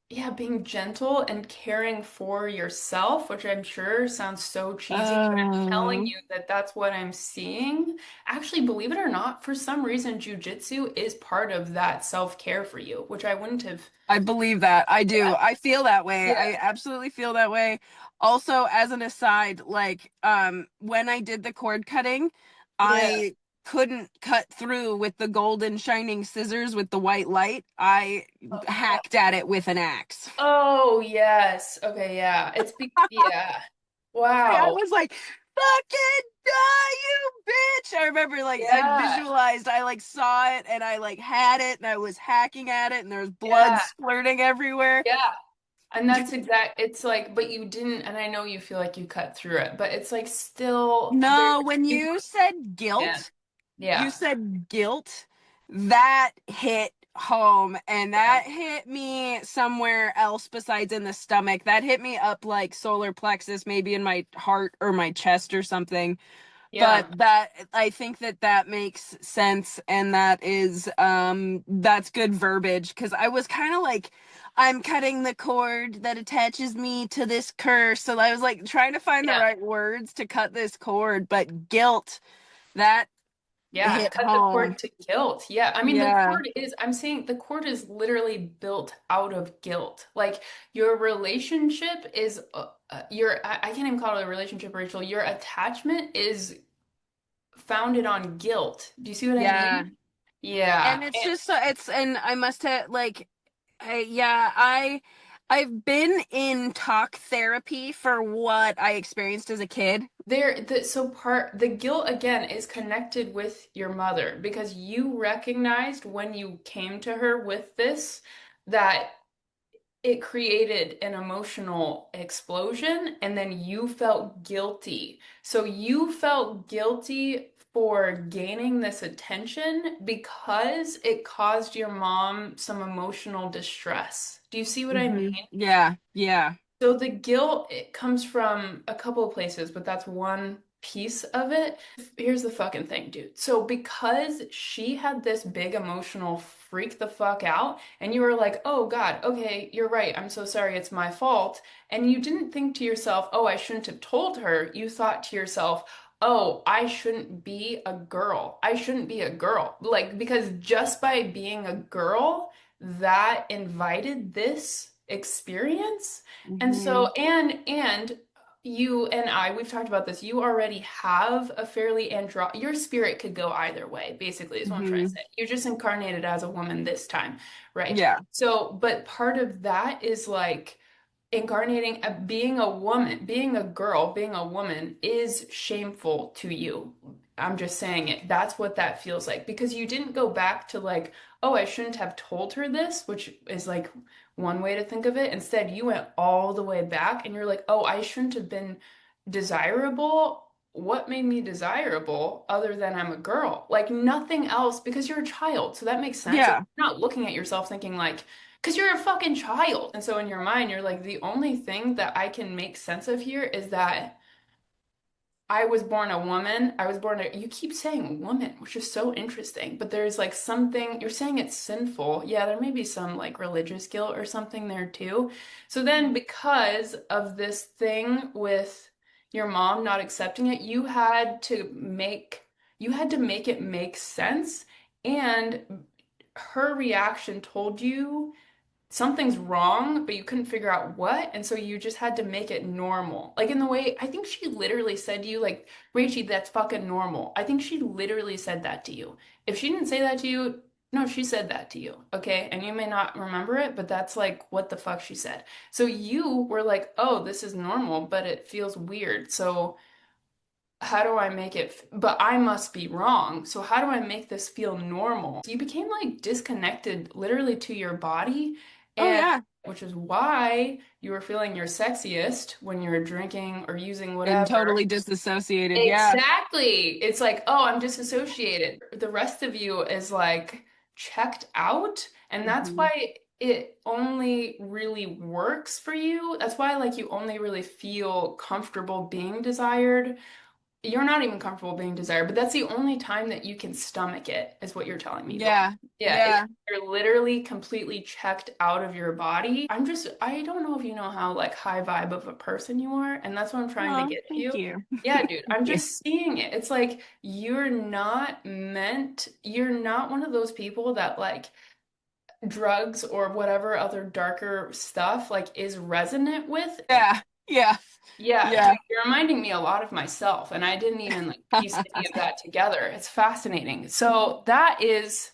yeah, being gentle and caring for yourself, which I'm sure sounds so cheesy, but I'm telling Um you that that's what I'm seeing. Actually, believe it or not, for some reason, jujitsu is part of that self-care for you, which I wouldn't have. I believe that. I do. Yeah, I feel that way. yeah, I absolutely feel that way. Also, as an aside, like when I did the cord cutting, yeah. I couldn't cut through with the golden shining scissors with the white light. I Oh, hacked at it with an axe. oh, yes. Okay, yeah. Yeah. I Wow. was like, fucking die, you bitch. I remember like I Yeah, visualized, I like saw it and I like had it and I was hacking at it and there was blood yeah, splurting everywhere. yeah. And it's like, but you didn't, and I know you feel like you cut through it, but it's like still there. No, when You, you said yeah, guilt, you yeah, said guilt, that hit home and yeah, that hit me somewhere else besides in the stomach. That hit me up like solar plexus, maybe in my heart or my chest or something. But yeah, that I think that that makes sense and that's good verbiage because I was kind of like I'm cutting the cord that attaches me to this curse. So I was like trying to find the yeah. right words to cut this cord, but guilt that Yeah, hit cut the home. cord to guilt. Yeah, I mean, Yeah. I'm saying the cord is literally built out of guilt. Like your relationship is, I can't even call it a relationship, Rachel. Your attachment is founded on guilt. Do you see what I Yeah. mean? Yeah. And it's just so it's and I must have like yeah, I've been in talk therapy for what I experienced as a kid. The guilt again is connected with your mother because you recognized when you came to her with this that it created an emotional explosion and then you felt guilty. So you felt guilty for gaining this attention because it caused your mom some emotional distress. Do you see what I mean? Yeah, yeah. So the guilt, it comes from a couple of places, but that's one piece of it. Here's the fucking thing, dude. So because she had this big emotional freak the fuck out, and you were like, oh God, okay, you're right. I'm so sorry. It's my fault. And you didn't think to yourself, oh, I shouldn't have told her. You thought to yourself, oh, I shouldn't be a girl. I shouldn't be a girl. Like, because just by being a girl, that invited this experience. And Hmm. so, and you and we've talked about this. You already have a fairly your spirit could go either way, basically, is what I'm trying to Hmm. say. You're just incarnated as a woman this time, right? Yeah. So, but part of that is like incarnating being a woman, being a girl, being a woman is shameful to you. I'm just saying it. That's what that feels like because you didn't go back to like, oh, I shouldn't have told her this, which is like one way to think of it. Instead, you went all the way back and you're like, oh, I shouldn't have been desirable. What made me desirable other than I'm a girl? Like nothing else because you're a child. So that makes sense. Like Yeah. you're not looking at yourself thinking like, because you're a fucking child. And so in your mind, you're like, the only thing that I can make sense of here is that I was born a woman. You keep saying woman, which is so interesting, but there's like something, you're saying it's sinful. Yeah, there may be some like religious guilt or something there too. So then, because of this thing with your mom not accepting it, you had to make it make sense. And her reaction told you something's wrong, but you couldn't figure out what, and so you just had to make it normal. Like in the way, I think she literally said to you, like, Rachie, that's fucking normal. I think she literally said that to you. If she didn't say that to you, No, she said that to you, okay? And you may not remember it, but that's like what the fuck she said. So you were like, oh, this is normal, but it feels weird. So how do I make it? But I must be wrong. So how do I make this feel normal? So you became like disconnected literally to your body, Oh and yeah. which is why you were feeling your sexiest when you were drinking or using And whatever. totally disassociated. Yeah. Exactly. It's like, oh, I'm disassociated. The rest of you is like checked out, and that's Hmm. why it only really works for you. That's why like you only really feel comfortable being desired. You're not even comfortable being desired, but that's the only time that you can stomach it, is what you're telling me, Blob. Yeah. Yeah, if Yeah. you're literally completely checked out of your body. I don't know if you know how like high vibe of a person you are, and that's what I'm trying to Oh, get thank to. you. Yeah, dude, Thank I'm you. just seeing it. It's like you're not one of those people that like drugs or whatever other darker stuff like is resonant with. Yeah. Yeah. Yeah, dude, Yeah. you're reminding me a lot of myself, and I didn't even like piece any of that together. It's fascinating. So that is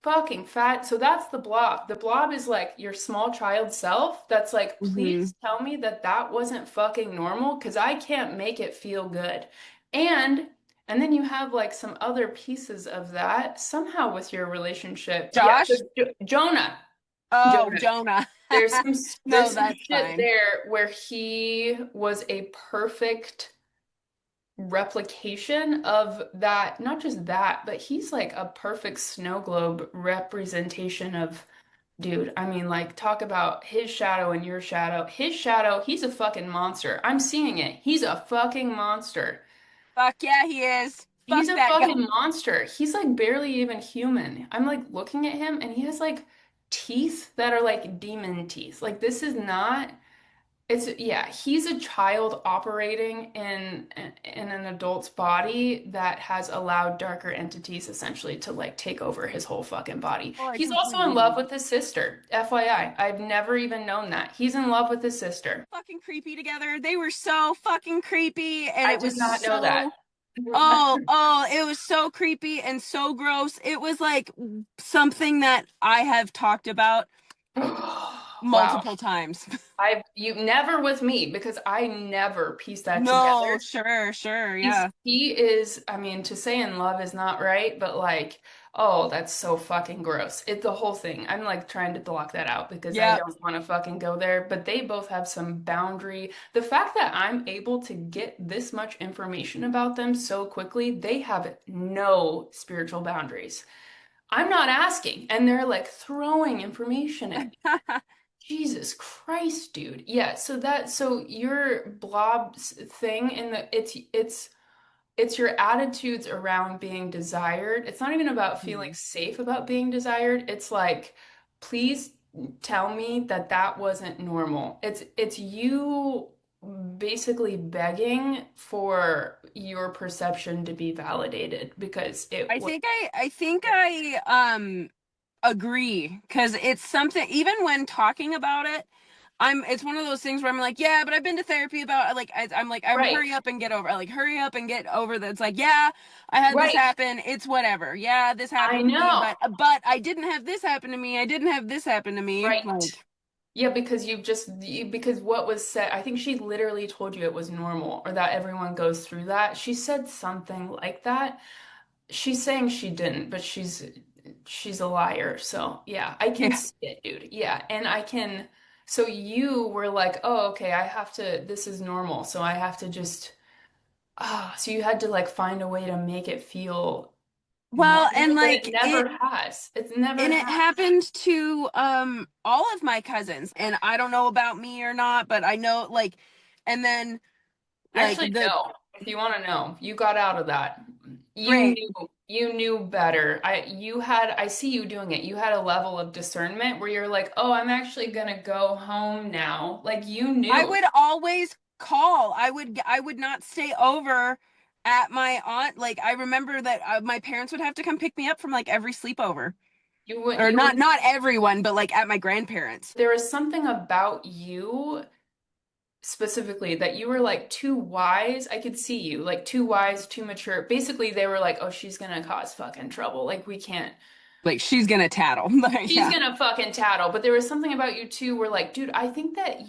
fucking fat. So that's the blob. The blob is like your small child self that's like, Hmm. please tell me that that wasn't fucking normal because I can't make it feel good. And and then you have like some other pieces of that somehow with your relationship. Yeah, so Josh? Jonah. Oh, Jonah. Jonah. There's No, some that's shit fine. there where he was a perfect replication of that, not just that, but he's like a perfect snow globe representation of dude. I mean, like talk about his shadow and your shadow. His shadow, he's a fucking monster. I'm seeing it. He's a fucking monster. Fuck yeah, he is. Fuck He's a that guy. fucking monster. He's like barely even human. I'm like looking at him and he has like teeth that are like demon teeth. Like this is not. It's yeah, he's a child operating in an adult's body that has allowed darker entities essentially to like take over his whole fucking body. Oh, I He's also completely in love agree. with his sister. FYI, I've never even known that. He's in love with his sister. Fucking creepy together. They were so fucking creepy, and I it did was not know that. so oh, it was so creepy and so gross. It was like something that I have talked about Wow. multiple times. You never with me because I never piece that No, together. sure, sure, yeah. He is, I mean, to say in love is not right, but like, oh, that's so fucking gross. The whole thing. I'm like trying to block that out because I Yep. don't want to fucking go there, but they both have some boundary. The fact that I'm able to get this much information about them so quickly, they have no spiritual boundaries. I'm not asking, and they're like throwing information at me. Jesus Christ, dude. Yeah, so your blobs thing in the it's your attitudes around being desired. It's not even about feeling Mhm. safe about being desired. It's like, please tell me that that wasn't normal. It's you basically begging for your perception to be validated because it was I think I agree because it's something even when talking about it, it's one of those things where I'm like, yeah, but I've been to therapy about like I'm like I'm right. hurry up and get over like hurry up and get over that. It's like, yeah, I had this Right. happen. It's whatever. Yeah, this I happened to me, know. but I didn't have this happen to me. I didn't have this happen to me. Right. Like, Yeah, because because what was said, I think she literally told you it was normal or that everyone goes through that. She said something like that. She's saying she didn't, but she's a liar. So, yeah, I can yeah. see it, dude. Yeah, and I can so you were like, "Oh, okay, I have to this is normal." So I have to just so you had to like find a way to make it feel Well, normal, and but it like never has. It's never it has. happened to all of my cousins, and I don't know about me or not, but I know like, and then like Actually, the no. If you want to know, you got out of that. great. You knew better. I see you doing it. You had a level of discernment where you're like, "Oh, I'm actually gonna go home now." Like you I knew. would always call. I would not stay over at my aunt. Like I remember that my parents would have to come pick me up from like every sleepover. Or You not would not everyone, but like at my grandparents. there was something about you specifically that you were like too wise. I could see you like too wise, too mature. Basically, they were like, "Oh, she's gonna cause fucking trouble. Like we can't." Like she's gonna tattle. Like, She's yeah. gonna fucking tattle. But there was something about you too where like, dude, I think that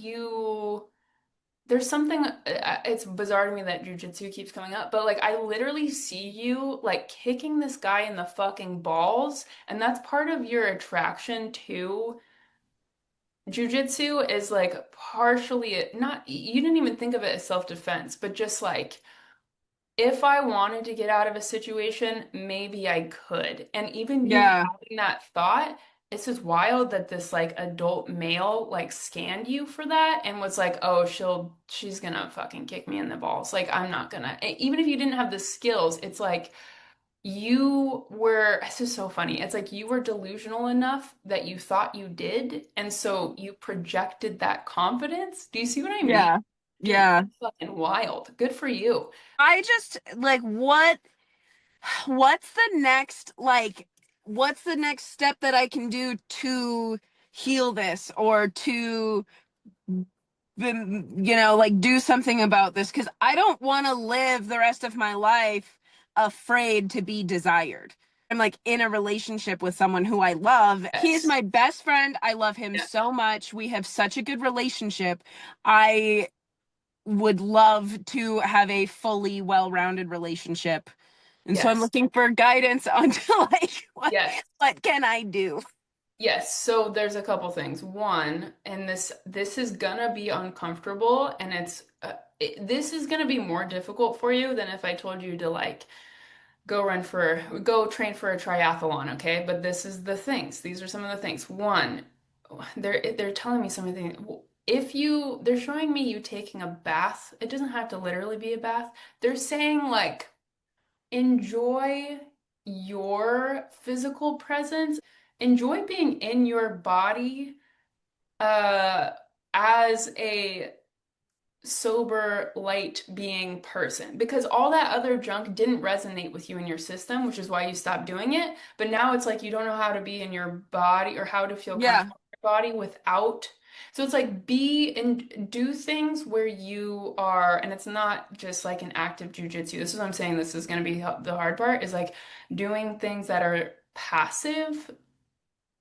there's something, it's bizarre to me that jujitsu keeps coming up, but like I literally see you like kicking this guy in the fucking balls, and that's part of your attraction to jujitsu is like partially not, you didn't even think of it as self-defense, but just like if I wanted to get out of a situation, maybe I could. And even you Yeah. having that thought, it's just wild that this like adult male like scanned you for that and was like, oh, she's gonna fucking kick me in the balls. Like, I'm not gonna, even if you didn't have the skills, it's like this is so funny. It's like you were delusional enough that you thought you did. And so you projected that confidence. Do you see what I mean? Yeah. Dude, Yeah. that's fucking wild. Good for you. I just like what's the next like what's the next step that I can do to heal this or to like do something about this because I don't want to live the rest of my life afraid to be desired. I'm like in a relationship with someone who I love. He is Yes. my best friend. I love him Yes. so much. We have such a good relationship. I would love to have a fully well-rounded relationship. And so I'm Yes. looking for guidance on like Yes. what can I do? Yes. So there's a couple things. One, and this is gonna be uncomfortable, and this is gonna be more difficult for you than if I told you to like go train for a triathlon, okay? But this is the things. These are some of the things. One, they're telling me something. If they're showing me you taking a bath. It doesn't have to literally be a bath. They're saying like enjoy your physical presence. Enjoy being in your body uh as a sober, light being person because all that other junk didn't resonate with you in your system, which is why you stopped doing it. But now it's like you don't know how to be in your body or how to feel Yeah. comfortable in your body without. So it's like be and do things where you are, and it's not just like an active jujitsu. This is what I'm saying. This is going to be the hard part is like doing things that are passive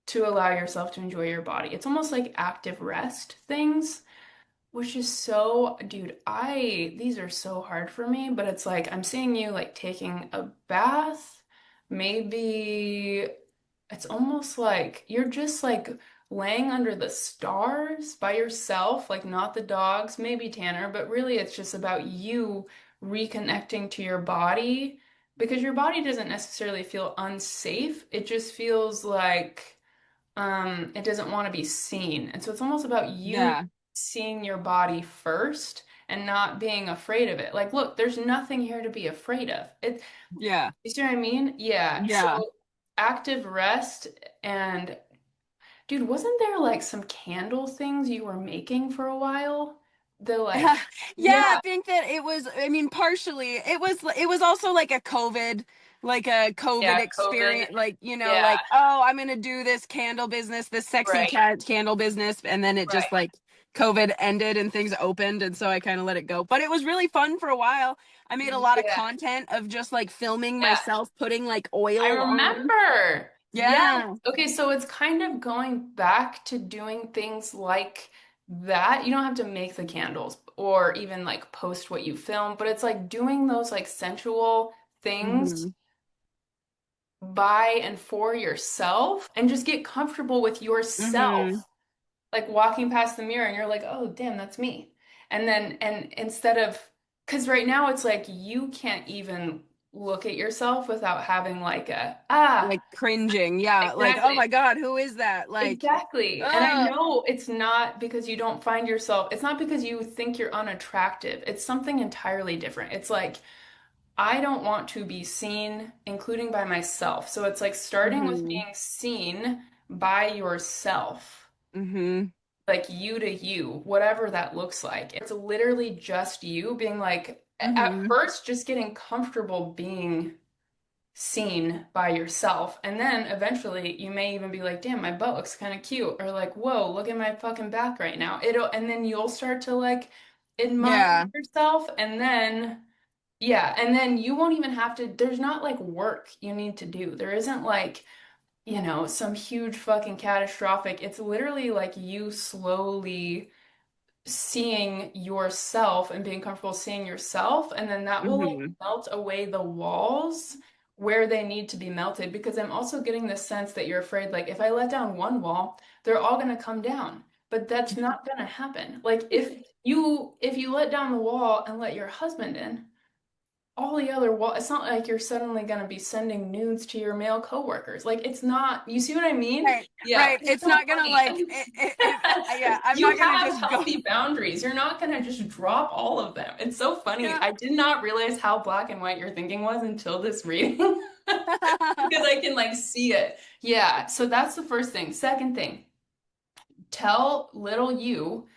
to allow yourself to enjoy your body. It's almost like active rest things. Which is so, dude, these are so hard for me, but it's like I'm seeing you like taking a bath. Maybe it's almost like you're just like laying under the stars by yourself, like not the dogs, maybe Tanner, but really it's just about you reconnecting to your body because your body doesn't necessarily feel unsafe. It just feels like it doesn't want to be seen. And so it's almost about you Yeah. seeing your body first and not being afraid of it. Like, look, there's nothing here to be afraid of. Yeah. You see what I mean? Yeah. So Yeah. active rest and dude, wasn't there like some candle things you were making for a while? The like, Yeah, I yeah, think that I mean, partially it was also like a COVID yeah, COVID. experience, like, Yeah, like, oh, I'm gonna do this candle business, this sexy right. cat candle business, and then it just Right. like COVID ended and things opened, and so I kind of let it go. But it was really fun for a while. I made a lot of Yeah, content of just like filming yeah. myself putting like I oil on. remember. Yes. Yeah. Okay, so it's kind of going back to doing things like that. You don't have to make the candles or even like post what you film, but it's like doing those like sensual things Hmm. by and for yourself and just get comfortable with Hmm. yourself. Like walking past the mirror and you're like, "Oh, damn, that's me." And instead of because right now it's like you can't even look at yourself without having like Like cringing. Yeah. Like, oh exactly. my God, who is that? Like, Exactly. And I uh, know it's not because you don't find yourself, it's not because you think you're unattractive. It's something entirely different. It's like, I don't want to be seen, including by myself. So it's like starting with hmm. being seen by yourself, Hmm. like you to you, whatever that looks like. It's literally just you being like, at Hmm. first, just getting comfortable being seen by yourself. And then eventually you may even be like, damn, my butt looks kind of cute. Or like, whoa, look at my fucking back right now. And then you'll start to like admire Yeah. yourself. And then, yeah, and then you won't even have to, there's not like work you need to do. There isn't like, you know, some huge fucking catastrophic. It's literally like you slowly seeing yourself and being comfortable seeing yourself, and then that will like Hmm. melt away the walls where they need to be melted. Because I'm also getting the sense that you're afraid, like, if I let down one wall, they're all going to come down. But that's not going to happen. Like, if you let down the wall and let your husband in, all the other wall, it's not like you're suddenly going to be sending nudes to your male coworkers. Like, it's not, you see what I mean? Right, Yeah, right. it's It's so not gonna funny. like yeah, I'm You not gonna have just go. healthy boundaries. You're not gonna just drop all of them. It's so funny. Yeah. I did not realize how black and white your thinking was until this reading because I can like see it. Yeah, so that's the first thing. Second thing, tell little you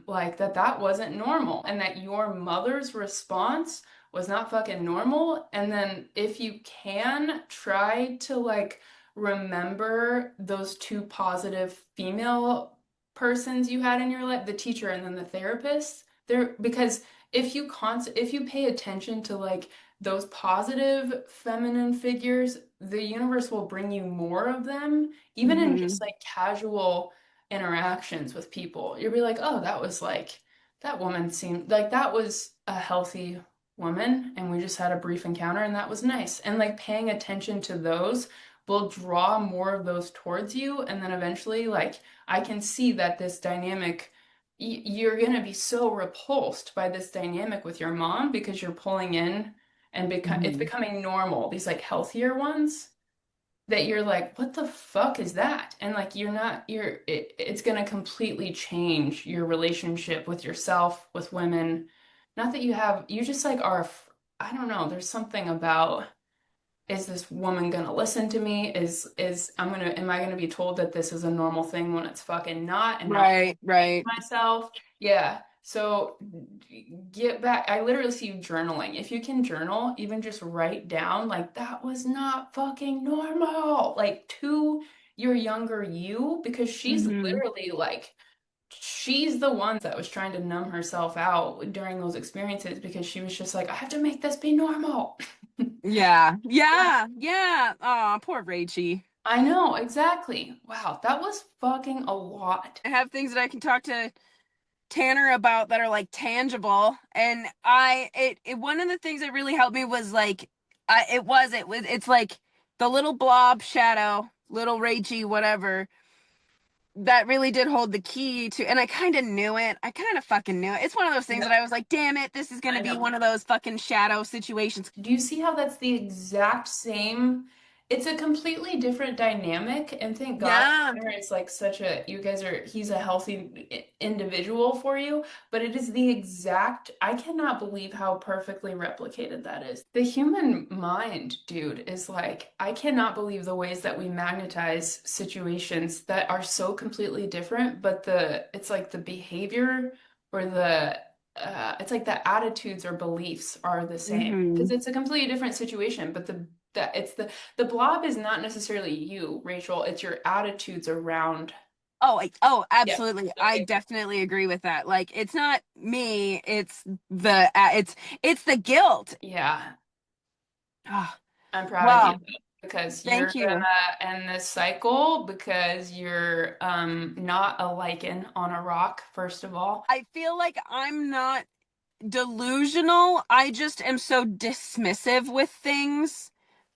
like that wasn't normal and that your mother's response was not fucking normal. And then if you can try to like remember those two positive female persons you had in your life, the teacher and then the therapist, there, because if you pay attention to like those positive feminine figures, the universe will bring you more of them, even in Hmm. just like casual interactions with people. You'll be like, oh, that was like, that woman seemed like that was a healthy woman, and we just had a brief encounter, and that was nice. And like paying attention to those will draw more of those towards you. And then eventually, like, I can see that this dynamic, you're going to be so repulsed by this dynamic with your mom because you're pulling in and it's Hmm. becoming normal, these like healthier ones that you're like, what the fuck is that? And like you're not it's going to completely change your relationship with yourself, with women. Not that you just like I don't know, there's something about, is this woman going to listen to me? Am I going to be told that this is a normal thing when it's fucking not, and not Right, right. myself? Yeah. So get back. I literally see you journaling. If you can journal, even just write down, like, that was not fucking normal, like to your younger you, because she's Hmm. literally like, she's the one that was trying to numb herself out during those experiences because she was just like, I have to make this be normal. Yeah, yeah, yeah. Oh, poor Rachie. I know, exactly. Wow, that was fucking a lot. I have things that I can talk to Tanner about that are like tangible. And one of the things that really helped me was like, it's like the little blob shadow, little Rachie, whatever, that really did hold the key to, and I kind of knew it. I kind of fucking knew it. It's one of those things that Yeah, I was like, damn it, this is going to I be know. one of those fucking shadow situations. Do you see how that's the exact same? It's a completely different dynamic, and thank God Yeah. Tanner is like such a, you guys are, he's a healthy individual for you, but it is the exact, I cannot believe how perfectly replicated that is. The human mind, dude, is like, I cannot believe the ways that we magnetize situations that are so completely different, but it's like the behavior or it's like the attitudes or beliefs are the same because Hmm. it's a completely different situation. But the blob is not necessarily you, Rachel. It's your attitudes around. Oh, Yeah. absolutely. I Okay. definitely agree with that. Like, it's not me, it's the guilt. Yeah. Oh, I'm proud of you wow. because you're Thank you. gonna end this cycle because you're not a lichen on a rock, first of all. I feel like I'm not delusional. I just am so dismissive with things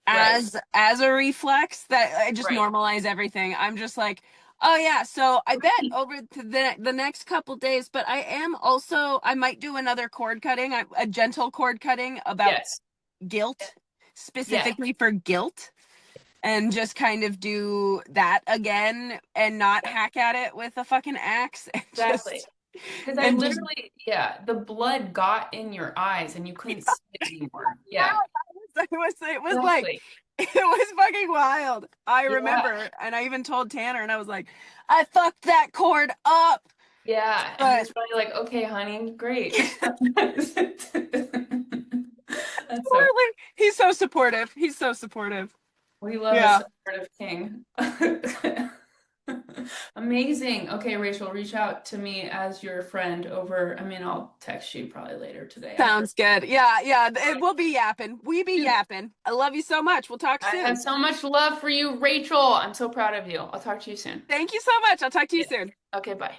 Right. as a reflex that I just Right. normalize everything. I'm just like, oh yeah, so I bet over to the next couple days, but I might do another cord cutting, a gentle cord cutting about Yes. guilt, Yeah. specifically for guilt, and just kind of do that again and not hack at it with a fucking axe and Exactly. Because I and just literally, yeah, the blood got in your eyes and you couldn't see it anymore. Yeah, it was like exactly. it was fucking wild. I Yeah, remember, and I even told Tanner, and I was like, I fucked that cord up. yeah. And he But was probably like, okay, honey, great. That's so, poorly, he's so supportive. He's so supportive. we love a Yeah. supportive king. Amazing. Okay, Rachel, reach out to me as your friend over. I mean, I'll text you probably later today after. Sounds good. Yeah, yeah. We'll be yapping. We be yapping. I love you so much. We'll talk I have soon. so much love for you, Rachel. I'm so proud of you. I'll talk to you soon. Thank you so much. I'll talk to you Yeah. soon. Okay, bye.